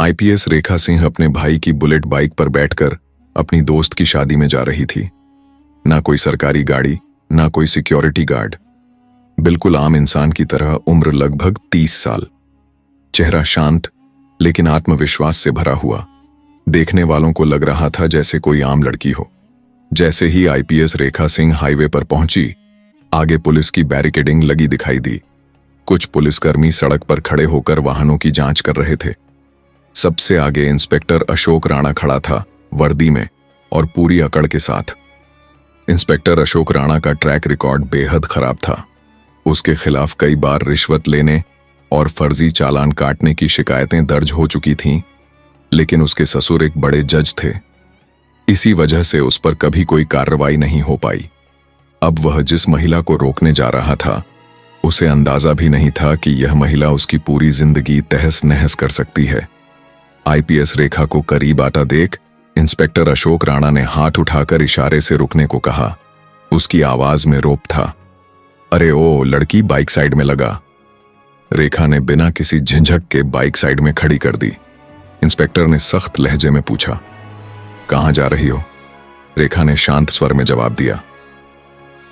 IPS रेखा सिंह अपने भाई की बुलेट बाइक पर बैठकर अपनी दोस्त की शादी में जा रही थी। ना कोई सरकारी गाड़ी, ना कोई सिक्योरिटी गार्ड, बिल्कुल आम इंसान की तरह। उम्र लगभग 30 साल, चेहरा शांत लेकिन आत्मविश्वास से भरा हुआ। देखने वालों को लग रहा था जैसे कोई आम लड़की हो। जैसे ही आईपीएस रेखा सिंह हाईवे पर पहुंची, आगे पुलिस की बैरिकेडिंग लगी दिखाई दी। कुछ पुलिसकर्मी सड़क पर खड़े होकर वाहनों की जांच कर रहे थे। सबसे आगे इंस्पेक्टर अशोक राणा खड़ा था, वर्दी में और पूरी अकड़ के साथ। इंस्पेक्टर अशोक राणा का ट्रैक रिकॉर्ड बेहद खराब था। उसके खिलाफ कई बार रिश्वत लेने और फर्जी चालान काटने की शिकायतें दर्ज हो चुकी थीं, लेकिन उसके ससुर एक बड़े जज थे। इसी वजह से उस पर कभी कोई कार्रवाई नहीं हो पाई। अब वह जिस महिला को रोकने जा रहा था, उसे अंदाजा भी नहीं था कि यह महिला उसकी पूरी जिंदगी तहस नहस कर सकती है। आईपीएस रेखा को करीब आता देख इंस्पेक्टर अशोक राणा ने हाथ उठाकर इशारे से रुकने को कहा। उसकी आवाज में रोप था। अरे ओ लड़की, बाइक साइड में लगा। रेखा ने बिना किसी झिझक के बाइक साइड में खड़ी कर दी। इंस्पेक्टर ने सख्त लहजे में पूछा, कहां जा रही हो? रेखा ने शांत स्वर में जवाब दिया,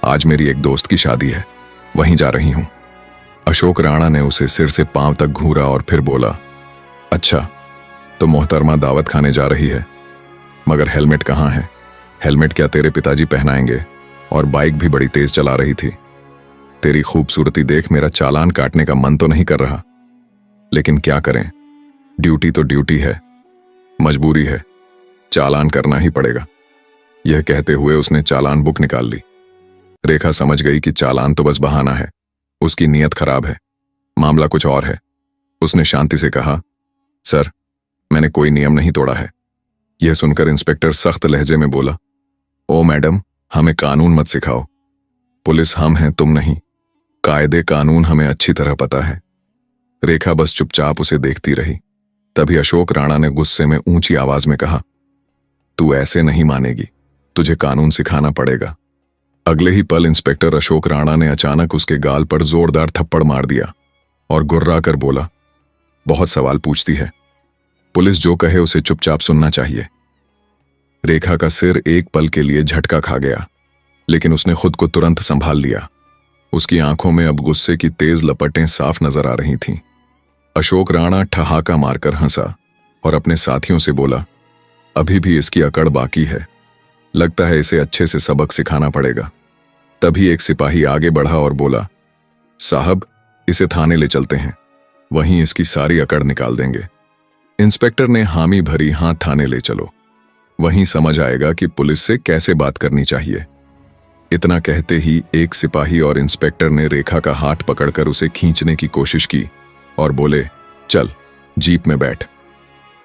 आज मेरी एक दोस्त की शादी है, वहीं जा रही हूं। अशोक राणा ने उसे सिर से पांव तक घूरा और फिर बोला, अच्छा तो मोहतरमा दावत खाने जा रही है, मगर हेलमेट कहाँ है? हेलमेट क्या तेरे पिताजी पहनाएंगे? और बाइक भी बड़ी तेज चला रही थी। तेरी खूबसूरती देख मेरा चालान काटने का मन तो नहीं कर रहा, लेकिन क्या करें, ड्यूटी तो ड्यूटी है, मजबूरी है, चालान करना ही पड़ेगा। यह कहते हुए उसने चालान बुक निकाल ली। रेखा समझ गई कि चालान तो बस बहाना है, उसकी नीयत खराब है, मामला कुछ और है। उसने शांति से कहा, सर मैंने कोई नियम नहीं तोड़ा है। यह सुनकर इंस्पेक्टर सख्त लहजे में बोला, ओ मैडम, हमें कानून मत सिखाओ। पुलिस हम हैं, तुम नहीं। कायदे कानून हमें अच्छी तरह पता है। रेखा बस चुपचाप उसे देखती रही। तभी अशोक राणा ने गुस्से में ऊंची आवाज में कहा, तू ऐसे नहीं मानेगी, तुझे कानून सिखाना पड़ेगा। अगले ही पल इंस्पेक्टर अशोक राणा ने अचानक उसके गाल पर जोरदार थप्पड़ मार दिया और गुर्रा कर बोला, बहुत सवाल पूछती है, पुलिस जो कहे उसे चुपचाप सुनना चाहिए। रेखा का सिर एक पल के लिए झटका खा गया, लेकिन उसने खुद को तुरंत संभाल लिया। उसकी आंखों में अब गुस्से की तेज लपटें साफ नजर आ रही थीं। अशोक राणा ठहाका मारकर हंसा और अपने साथियों से बोला, अभी भी इसकी अकड़ बाकी है, लगता है इसे अच्छे से सबक सिखाना पड़ेगा। तभी एक सिपाही आगे बढ़ा और बोला, साहब इसे थाने ले चलते हैं, वहीं इसकी सारी अकड़ निकाल देंगे। इंस्पेक्टर ने हामी भरी, हाँ थाने ले चलो, वहीं समझ आएगा कि पुलिस से कैसे बात करनी चाहिए। इतना कहते ही एक सिपाही और इंस्पेक्टर ने रेखा का हाथ पकड़कर उसे खींचने की कोशिश की और बोले, चल जीप में बैठ।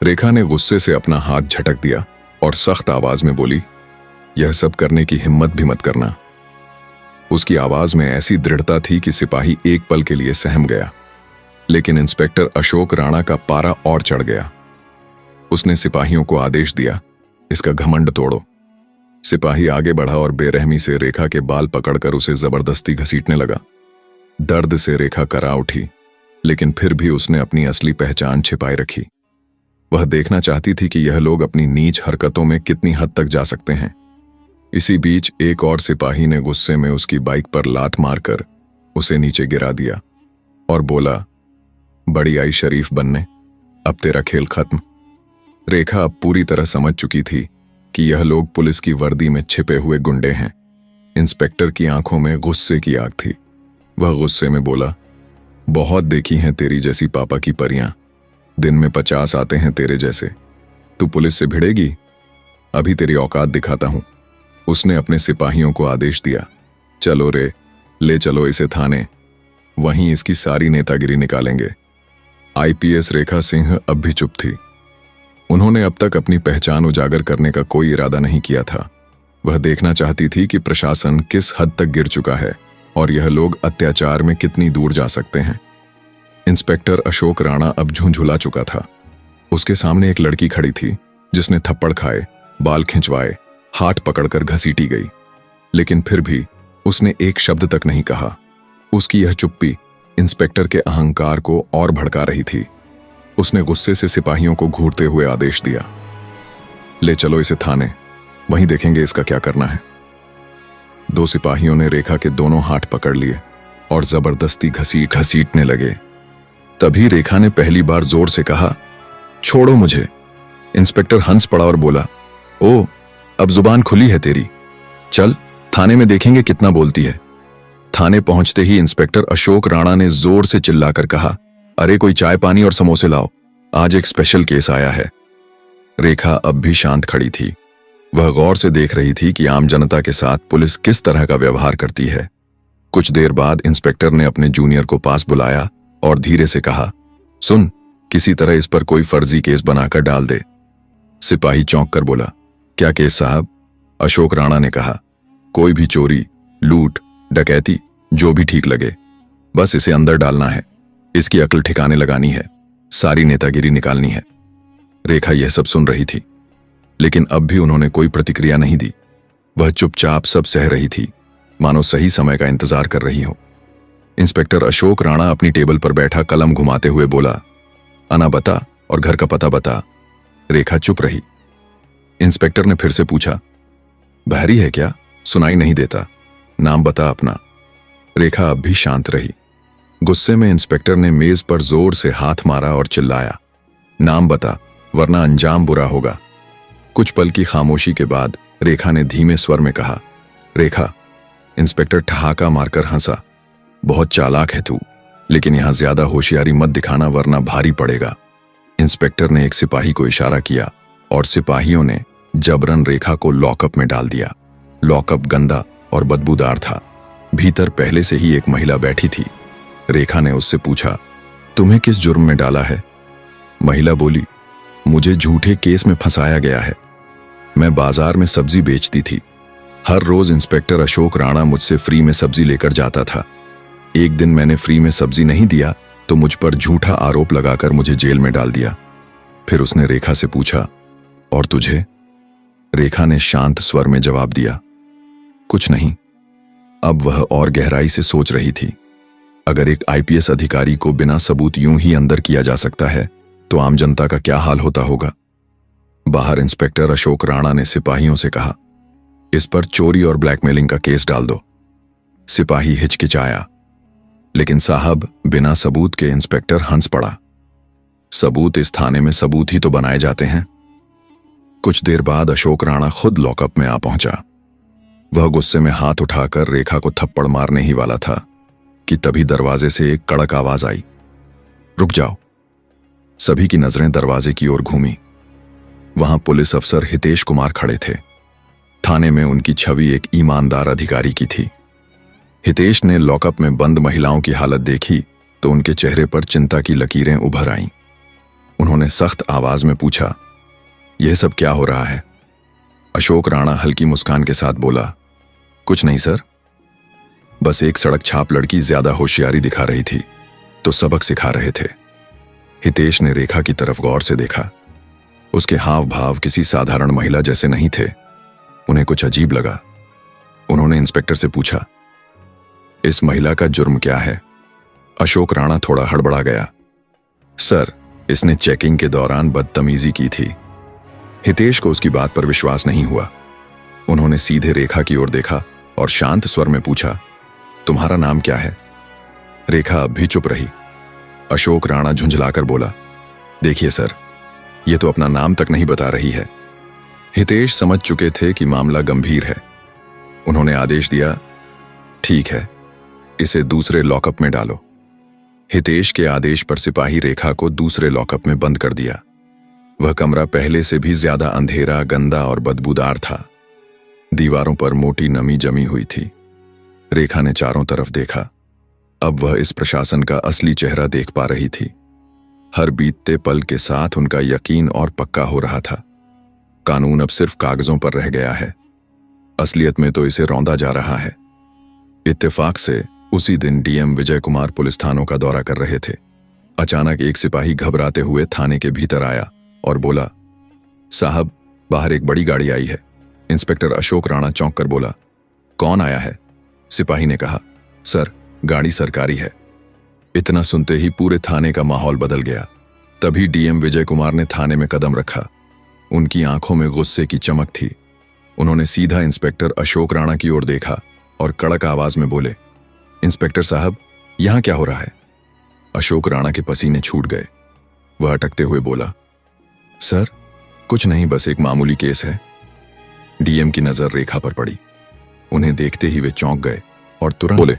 रेखा ने गुस्से से अपना हाथ झटक दिया और सख्त आवाज में बोली, यह सब करने की हिम्मत भी मत करना। उसकी आवाज में ऐसी दृढ़ता थी कि सिपाही एक पल के लिए सहम गया, लेकिन इंस्पेक्टर अशोक राणा का पारा और चढ़ गया। उसने सिपाहियों को आदेश दिया, इसका घमंड तोड़ो। सिपाही आगे बढ़ा और बेरहमी से रेखा के बाल पकड़कर उसे जबरदस्ती घसीटने लगा। दर्द से रेखा करा उठी, लेकिन फिर भी उसने अपनी असली पहचान छिपाए रखी। वह देखना चाहती थी कि यह लोग अपनी नीच हरकतों में कितनी हद तक जा सकते हैं। इसी बीच एक और सिपाही ने गुस्से में उसकी बाइक पर लात मारकर उसे नीचे गिरा दिया और बोला, बड़ी आई शरीफ बनने, अब तेरा खेल खत्म। रेखा अब पूरी तरह समझ चुकी थी कि यह लोग पुलिस की वर्दी में छिपे हुए गुंडे हैं। इंस्पेक्टर की आंखों में गुस्से की आग थी। वह गुस्से में बोला, बहुत देखी हैं तेरी जैसी पापा की परियां, दिन में 50 आते हैं तेरे जैसे। तू पुलिस से भिड़ेगी? अभी तेरी औकात दिखाता हूं। उसने अपने सिपाहियों को आदेश दिया, चलो रे, ले चलो इसे थाने, वहीं इसकी सारी नेतागिरी निकालेंगे। आईपीएस रेखा सिंह अब भी चुप थी। उन्होंने अब तक अपनी पहचान उजागर करने का कोई इरादा नहीं किया था। वह देखना चाहती थी कि प्रशासन किस हद तक गिर चुका है और यह लोग अत्याचार में कितनी दूर जा सकते हैं। इंस्पेक्टर अशोक राणा अब झुंझुला चुका था। उसके सामने एक लड़की खड़ी थी जिसने थप्पड़ खाए, बाल खिंचवाए, हाथ पकड़कर घसीटी गई, लेकिन फिर भी उसने एक शब्द तक नहीं कहा। उसकी यह चुप्पी इंस्पेक्टर के अहंकार को और भड़का रही थी। उसने गुस्से से सिपाहियों को घूरते हुए आदेश दिया, ले चलो इसे थाने, वहीं देखेंगे इसका क्या करना है। दो सिपाहियों ने रेखा के दोनों हाथ पकड़ लिए और जबरदस्ती घसीटने लगे। तभी रेखा ने पहली बार जोर से कहा, छोड़ो मुझे। इंस्पेक्टर हंस पड़ा और बोला, ओ, अब जुबान खुली है तेरी, चल थाने में देखेंगे कितना बोलती है। थाने पहुंचते ही इंस्पेक्टर अशोक राणा ने जोर से चिल्लाकर कहा, अरे कोई चाय पानी और समोसे लाओ, आज एक स्पेशल केस आया है। रेखा अब भी शांत खड़ी थी। वह गौर से देख रही थी कि आम जनता के साथ पुलिस किस तरह का व्यवहार करती है। कुछ देर बाद इंस्पेक्टर ने अपने जूनियर को पास बुलाया और धीरे से कहा, सुन, किसी तरह इस पर कोई फर्जी केस बनाकर डाल दे। सिपाही चौंक कर बोला, क्या केस साहब? अशोक राणा ने कहा, कोई भी चोरी, लूट, डकैती, जो भी ठीक लगे, बस इसे अंदर डालना है, इसकी अक्ल ठिकाने लगानी है, सारी नेतागिरी निकालनी है। रेखा यह सब सुन रही थी, लेकिन अब भी उन्होंने कोई प्रतिक्रिया नहीं दी। वह चुपचाप सब सह रही थी, मानो सही समय का इंतजार कर रही हो। इंस्पेक्टर अशोक राणा अपनी टेबल पर बैठा कलम घुमाते हुए बोला, आना बता और घर का पता बता। रेखा चुप रही। इंस्पेक्टर ने फिर से पूछा, बहरी है क्या? सुनाई नहीं देता, नाम बता अपना। रेखा अब भी शांत रही। गुस्से में इंस्पेक्टर ने मेज पर जोर से हाथ मारा और चिल्लाया, नाम बता, वरना अंजाम बुरा होगा। कुछ पल की खामोशी के बाद रेखा ने धीमे स्वर में कहा, रेखा। इंस्पेक्टर ठहाका मारकर हंसा, बहुत चालाक है तू, लेकिन यहां ज्यादा होशियारी मत दिखाना वरना भारी पड़ेगा। इंस्पेक्टर ने एक सिपाही को इशारा किया और सिपाहियों ने जबरन रेखा को लॉकअप में डाल दिया। लॉकअप गंदा और बदबूदार था। भीतर पहले से ही एक महिला बैठी थी। रेखा ने उससे पूछा, तुम्हें किस जुर्म में डाला है? महिला बोली, मुझे झूठे केस में फंसाया गया है। मैं बाजार में सब्जी बेचती थी। हर रोज इंस्पेक्टर अशोक राणा मुझसे फ्री में सब्जी लेकर जाता था। एक दिन मैंने फ्री में सब्जी नहीं दिया तो मुझ पर झूठा आरोप लगाकर मुझे जेल में डाल दिया। फिर उसने रेखा से पूछा, और तुझे? रेखा ने शांत स्वर में जवाब दिया, कुछ नहीं। अब वह और गहराई से सोच रही थी। अगर एक आईपीएस अधिकारी को बिना सबूत यूं ही अंदर किया जा सकता है तो आम जनता का क्या हाल होता होगा। बाहर इंस्पेक्टर अशोक राणा ने सिपाहियों से कहा, इस पर चोरी और ब्लैकमेलिंग का केस डाल दो। सिपाही हिचकिचाया, लेकिन साहब, बिना सबूत के। इंस्पेक्टर हंस पड़ा, सबूत इस थाने में सबूत ही तो बनाए जाते हैं। कुछ देर बाद अशोक राणा खुद लॉकअप में आ पहुंचा। वह गुस्से में हाथ उठाकर रेखा को थप्पड़ मारने ही वाला था कि तभी दरवाजे से एक कड़क आवाज आई, रुक जाओ। सभी की नजरें दरवाजे की ओर घूमी। वहां पुलिस अफसर हितेश कुमार खड़े थे। थाने में उनकी छवि एक ईमानदार अधिकारी की थी। हितेश ने लॉकअप में बंद महिलाओं की हालत देखी तो उनके चेहरे पर चिंता की लकीरें उभर आईं। उन्होंने सख्त आवाज में पूछा, यह सब क्या हो रहा है? अशोक राणा हल्की मुस्कान के साथ बोला, कुछ नहीं सर, बस एक सड़क छाप लड़की ज्यादा होशियारी दिखा रही थी तो सबक सिखा रहे थे। हितेश ने रेखा की तरफ गौर से देखा। उसके हाव भाव किसी साधारण महिला जैसे नहीं थे। उन्हें कुछ अजीब लगा। उन्होंने इंस्पेक्टर से पूछा, इस महिला का जुर्म क्या है? अशोक राणा थोड़ा हड़बड़ा गया, सर, इसने चेकिंग के दौरान बदतमीजी की थी। हितेश को उसकी बात पर विश्वास नहीं हुआ। उन्होंने सीधे रेखा की ओर देखा और शांत स्वर में पूछा, तुम्हारा नाम क्या है? रेखा अब भी चुप रही। अशोक राणा झुंझलाकर बोला, देखिए सर, यह तो अपना नाम तक नहीं बता रही है। हितेश समझ चुके थे कि मामला गंभीर है। उन्होंने आदेश दिया, ठीक है, इसे दूसरे लॉकअप में डालो। हितेश के आदेश पर सिपाही रेखा को दूसरे लॉकअप में बंद कर दिया। वह कमरा पहले से भी ज्यादा अंधेरा, गंदा और बदबूदार था। दीवारों पर मोटी नमी जमी हुई थी। रेखा ने चारों तरफ देखा। अब वह इस प्रशासन का असली चेहरा देख पा रही थी। हर बीतते पल के साथ उनका यकीन और पक्का हो रहा था। कानून अब सिर्फ कागजों पर रह गया है, असलियत में तो इसे रौंदा जा रहा है। इत्तेफाक से उसी दिन डीएम विजय कुमार पुलिस थानों का दौरा कर रहे थे। अचानक एक सिपाही घबराते हुए थाने के भीतर आया और बोला, साहब, बाहर एक बड़ी गाड़ी आई है। इंस्पेक्टर अशोक राणा चौंक कर बोला, कौन आया है? सिपाही ने कहा, सर, गाड़ी सरकारी है। इतना सुनते ही पूरे थाने का माहौल बदल गया। तभी डीएम विजय कुमार ने थाने में कदम रखा। उनकी आंखों में गुस्से की चमक थी। उन्होंने सीधा इंस्पेक्टर अशोक राणा की ओर देखा और कड़क आवाज में बोले, इंस्पेक्टर साहब, यहां क्या हो रहा है? अशोक राणा के पसीने छूट गए। वह अटकते हुए बोला, सर कुछ नहीं, बस एक मामूली केस है। डीएम की नजर रेखा पर पड़ी। उन्हें देखते ही वे चौंक गए और तुरंत बोले,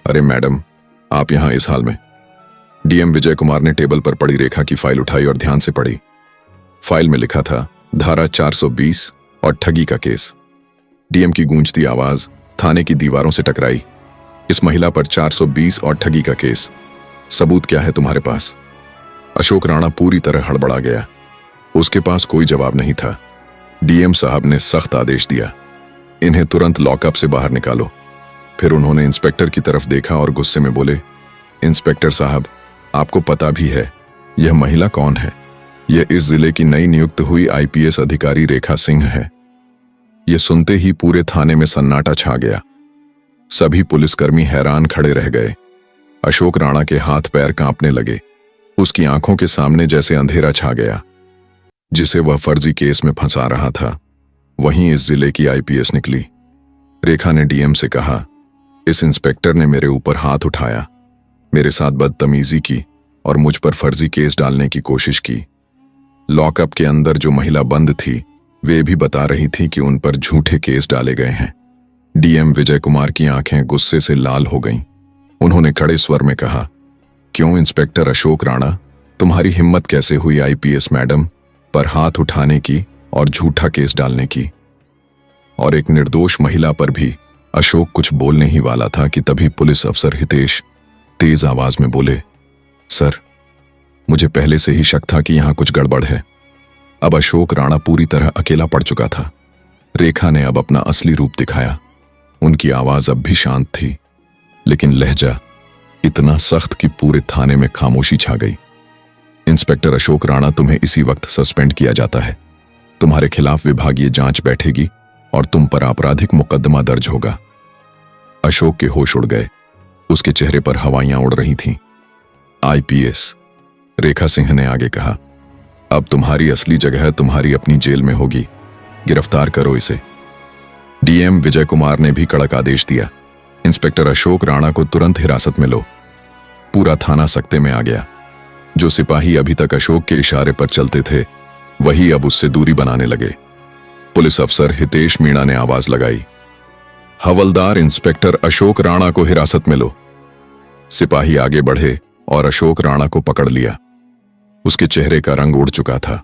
अरे मैडम, आप यहां इस हाल में? डीएम विजय कुमार ने टेबल पर पड़ी रेखा की फाइल उठाई और ध्यान से पढ़ी। फाइल में लिखा था धारा 420 और ठगी का केस। डीएम की गूंजती आवाज थाने की दीवारों से टकराई। इस महिला पर 420 और ठगी का केस। सबूत क्या है तुम्हारे पास? अशोक राणा पूरी तरह हड़बड़ा गया। उसके पास कोई जवाब नहीं था। डीएम साहब ने सख्त आदेश दिया, इन्हें तुरंत लॉकअप से बाहर निकालो। फिर उन्होंने इंस्पेक्टर की तरफ देखा और गुस्से में बोले, इंस्पेक्टर साहब, आपको पता भी है यह महिला कौन है? यह इस जिले की नई नियुक्त हुई आईपीएस अधिकारी रेखा सिंह है। यह सुनते ही पूरे थाने में सन्नाटा छा गया। सभी पुलिसकर्मी हैरान खड़े रह गए। अशोक राणा के हाथ पैर कांपने लगे। उसकी आंखों के सामने जैसे अंधेरा छा गया। जिसे वह फर्जी केस में फंसा रहा था, वहीं इस जिले की आईपीएस निकली। रेखा ने डीएम से कहा, इस इंस्पेक्टर ने मेरे ऊपर हाथ उठाया, मेरे साथ बदतमीजी की और मुझ पर फर्जी केस डालने की कोशिश की। लॉकअप के अंदर जो महिला बंद थी, वे भी बता रही थी कि उन पर झूठे केस डाले गए हैं। डीएम विजय कुमार की आंखें गुस्से से लाल हो गईं। उन्होंने कड़े स्वर में कहा, क्यों इंस्पेक्टर अशोक राणा, तुम्हारी हिम्मत कैसे हुई आईपीएस मैडम पर हाथ उठाने की और झूठा केस डालने की? और एक निर्दोष महिला पर भी। अशोक कुछ बोलने ही वाला था कि तभी पुलिस अफसर हितेश तेज आवाज में बोले, सर, मुझे पहले से ही शक था कि यहां कुछ गड़बड़ है। अब अशोक राणा पूरी तरह अकेला पड़ चुका था। रेखा ने अब अपना असली रूप दिखाया। उनकी आवाज अब भी शांत थी, लेकिन लहजा इतना सख्त कि पूरे थाने में खामोशी छा गई। इंस्पेक्टर अशोक राणा, तुम्हें इसी वक्त सस्पेंड किया जाता है। तुम्हारे खिलाफ विभागीय जांच बैठेगी और तुम पर आपराधिक मुकदमा दर्ज होगा। अशोक के होश उड़ गए। उसके चेहरे पर हवाइयां उड़ रही थीं। आईपीएस, रेखा सिंह ने आगे कहा, अब तुम्हारी असली जगह तुम्हारी अपनी जेल में होगी। गिरफ्तार करो इसे। डीएम विजय कुमार ने भी कड़क आदेश दिया, इंस्पेक्टर अशोक राणा को तुरंत हिरासत में लो। पूरा थाना सकते में आ गया। जो सिपाही अभी तक अशोक के इशारे पर चलते थे, वही अब उससे दूरी बनाने लगे। पुलिस अफसर हितेश मीणा ने आवाज लगाई, हवलदार इंस्पेक्टर अशोक राणा को हिरासत में लो। सिपाही आगे बढ़े और अशोक राणा को पकड़ लिया। उसके चेहरे का रंग उड़ चुका था।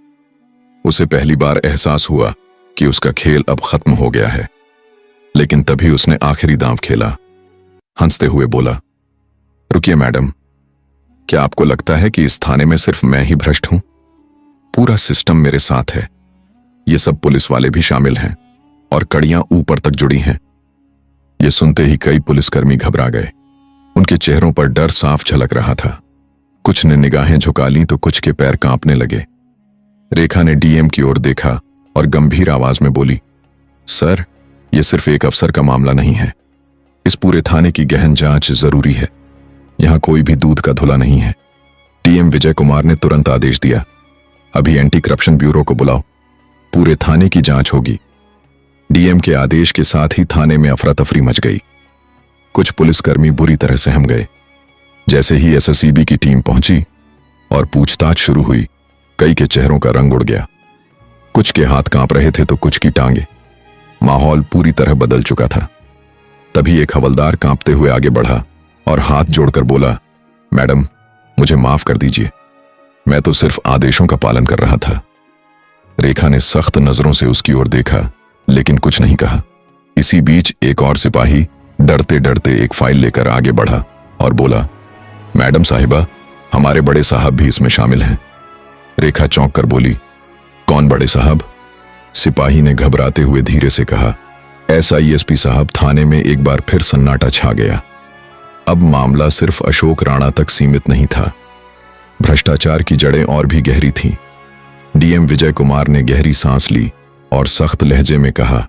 उसे पहली बार एहसास हुआ कि उसका खेल अब खत्म हो गया है। लेकिन तभी उसने आखिरी दांव खेला। हंसते हुए बोला, रुकिए मैडम, क्या आपको लगता है कि इस थाने में सिर्फ मैं ही भ्रष्ट हूं? पूरा सिस्टम मेरे साथ है। ये सब पुलिस वाले भी शामिल हैं और कड़ियां ऊपर तक जुड़ी हैं। ये सुनते ही कई पुलिसकर्मी घबरा गए। उनके चेहरों पर डर साफ झलक रहा था। कुछ ने निगाहें झुका लीं तो कुछ के पैर कांपने लगे। रेखा ने डीएम की ओर देखा और गंभीर आवाज में बोली, सर, यह सिर्फ एक अफसर का मामला नहीं है। इस पूरे थाने की गहन जांच जरूरी है। यहां कोई भी दूध का धुला नहीं है। डीएम विजय कुमार ने तुरंत आदेश दिया, अभी एंटी करप्शन ब्यूरो को बुलाओ। पूरे थाने की जांच होगी। डीएम के आदेश के साथ ही थाने में अफरा तफरी मच गई। कुछ पुलिसकर्मी बुरी तरह सहम गए। जैसे ही एसएससीबी की टीम पहुंची और पूछताछ शुरू हुई, कई के चेहरों का रंग उड़ गया। कुछ के हाथ कांप रहे थे तो कुछ की टांगे। माहौल पूरी तरह बदल चुका था। तभी एक हवलदार कांपते हुए आगे बढ़ा और हाथ जोड़कर बोला, मैडम, मुझे माफ कर दीजिए, मैं तो सिर्फ आदेशों का पालन कर रहा था। रेखा ने सख्त नजरों से उसकी ओर देखा, लेकिन कुछ नहीं कहा। इसी बीच एक और सिपाही डरते डरते एक फाइल लेकर आगे बढ़ा और बोला, मैडम साहिबा, हमारे बड़े साहब भी इसमें शामिल हैं। रेखा चौंक कर बोली, कौन बड़े साहब? सिपाही ने घबराते हुए धीरे से कहा, एसआईएसपी साहब। थाने में एक बार फिर सन्नाटा छा गया। अब मामला सिर्फ अशोक राणा तक सीमित नहीं था। भ्रष्टाचार की जड़ें और भी गहरी थीं। डीएम विजय कुमार ने गहरी सांस ली और सख्त लहजे में कहा,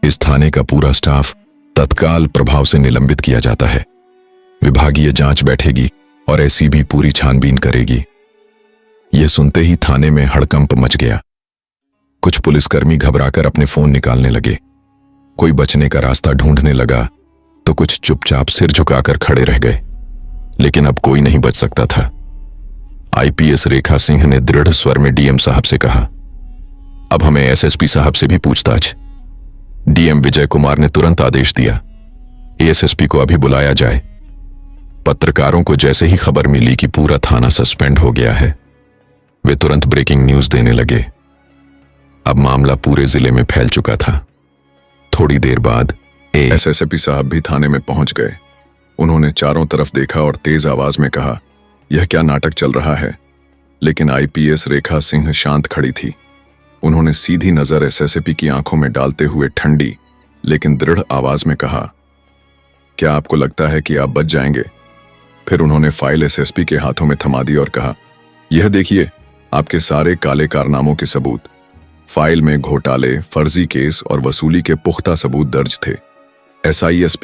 इस थाने का पूरा स्टाफ तत्काल प्रभाव से निलंबित किया जाता है। विभागीय जांच बैठेगी और एसीबी पूरी छानबीन करेगी। यह सुनते ही थाने में हड़कंप मच गया। कुछ पुलिसकर्मी घबराकर अपने फोन निकालने लगे। कोई बचने का रास्ता ढूंढने लगा तो कुछ चुपचाप सिर झुकाकर खड़े रह गए। लेकिन अब कोई नहीं बच सकता था। आईपीएस रेखा सिंह ने दृढ़ स्वर में डीएम साहब से कहा, अब हमें एसएसपी साहब से भी पूछताछ। डीएम विजय कुमार ने तुरंत आदेश दिया, एएसएसपी को अभी बुलाया जाए। पत्रकारों को जैसे ही खबर मिली कि पूरा थाना सस्पेंड हो गया है, वे तुरंत ब्रेकिंग न्यूज देने लगे। अब मामला पूरे जिले में फैल चुका था। थोड़ी देर बाद एएसएसपी साहब भी थाने में पहुंच गए। उन्होंने चारों तरफ देखा और तेज आवाज में कहा, यह क्या नाटक चल रहा है? लेकिन आईपीएस रेखा सिंह शांत खड़ी थी। उन्होंने सीधी नजर एसएसपी की आंखों में डालते हुए ठंडी लेकिन दृढ़ आवाज में कहा, क्या आपको लगता है कि आप बच जाएंगे? फिर उन्होंने फाइल एसएसपी के हाथों में थमा दी और कहा, यह देखिए आपके सारे काले कारनामों के सबूत। फाइल में घोटाले, फर्जी केस और वसूली के पुख्ता सबूत दर्ज थे। एसआईएसपी